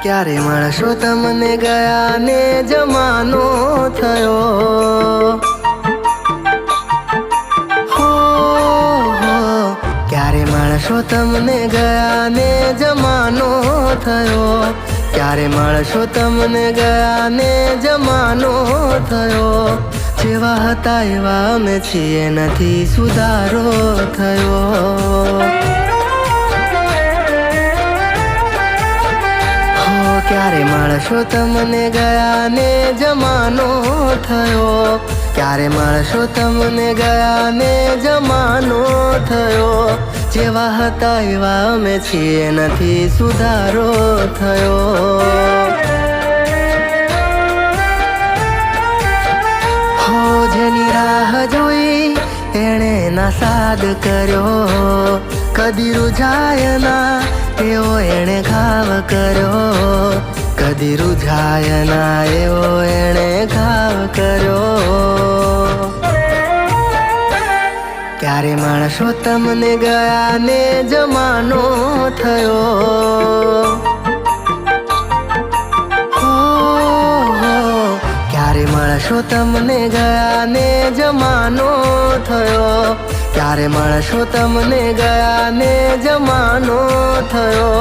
ક્યારે મળશો તમને ગયા ને જમાનો થયો હો ક્યારે મળશો તમને ગયા ને જમાનો થયો ક્યારે મળશો તમને ગયા ને જમાનો થયો જેવા હતા એવા અમે છીએ નથી સુધારો થયો ક્યારે મળશો તમને ગયા ને જમાનો થયો ક્યારે મળશો તમને ગયા ને જમાનો થયો જેવા હતા એવા અમે છીએ નથી સુધારો થયો હો જેની રાહ જોઈ એણે ના સાદ કર્યો કદી રૂઝાય ના એવો એણે ઘાવ કર્યો કદી રૂઝાય ના એવો એણે ઘાવ કર્યો ક્યારે મળશો તમને ગયા ને જમાનો થયો ક્યારે મળશો તમને ગયા ને જમાનો થયો ક્યારે મળશો તમને ગયા ને જમાનો થયો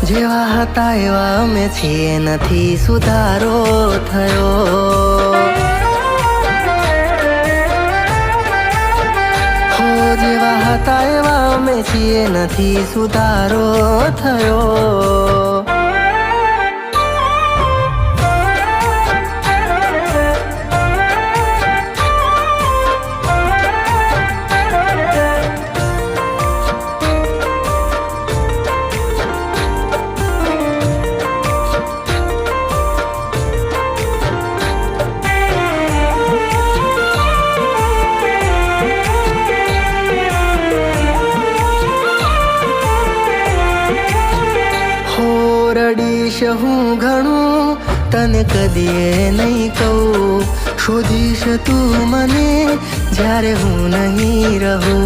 જેવા હતા એવા અમે છીએ નથી સુધારો થયો હો જેવા હતા એવા અમે છીએ નથી સુધારો થયો રડીશ હું ઘણું તને કદીએ નહીં કહું શોધીશ તું મને જ્યારે હું નહીં રહું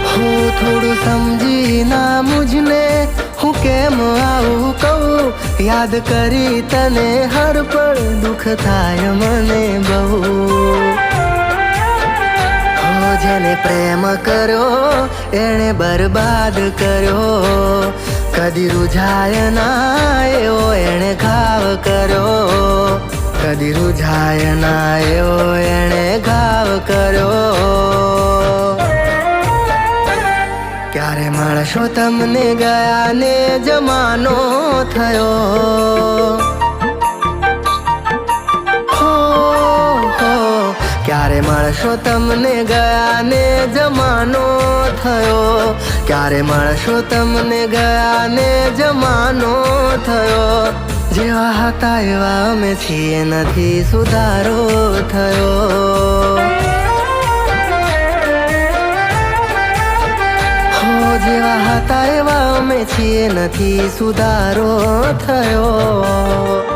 હો થોડું સમજી ના મુझને હું કેમ આવું કહું યાદ કરી તને હર પળ દુઃખ થાય મને બહુ જેને પ્રેમ કર્યો એણે બરબાદ કર્યો કદી રૂઝાય ના એવો એણે ઘાવ કર્યો કદી રૂઝાય ના એવો એણે ઘાવ કર્યો ક્યારે મળશો તમને ગયા ને જમાનો થયો ક્યારે મળશો તમને ગયા ને જમાનો થયો ક્યારે મળશો તમને ગયા ને જમાનો થયો જેવા હતા એવા અમે છીએ નથી સુધારો થયો હો જેવા હતા એવા અમે છીએ નથી સુધારો થયો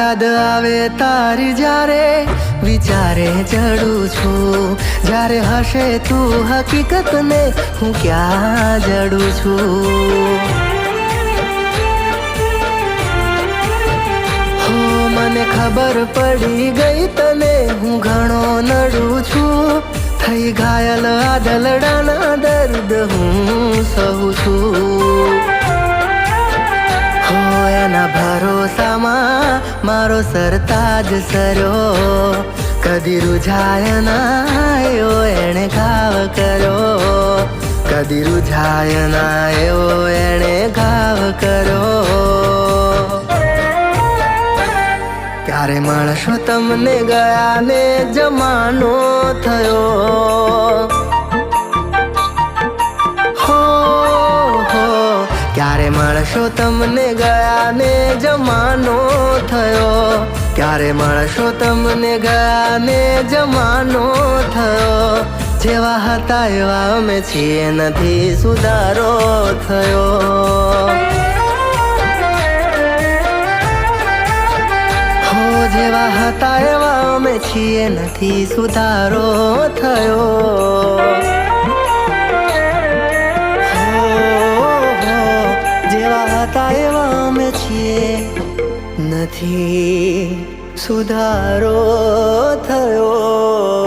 યાદ આવે તારી જ્યારે વિચારે ચડું છું જ્યારે હશે તું હકીકતને હું ક્યાં જડું છું હો મને ખબર પડી ગઈ તને હું ઘણો નડું છું થઈ ઘાયલ આ દલડાના દર્દ હું સહુ છું એના ભરોસામાં મારો સરતાજ સર્યો કદી રૂઝાય ના એવો એણે ઘાવ કર્યો કદી રૂઝાય ના એવો એણે ઘાવ કર્યો ક્યારે મળશો તમને ગયા ને જમાનો થયો હો મળશો તમને ગયા ને જમાનો થયો, ક્યારે મળશો તમને ગયા ને જમાનો થયો, જેવા હતા એવા અમે છીએ નથી સુધારો થયો. જેવા હતા એવા અમે છીએ નથી સુધારો થયો. જેવા હતા એવા અમે છીએ નથી સુધારો થયો.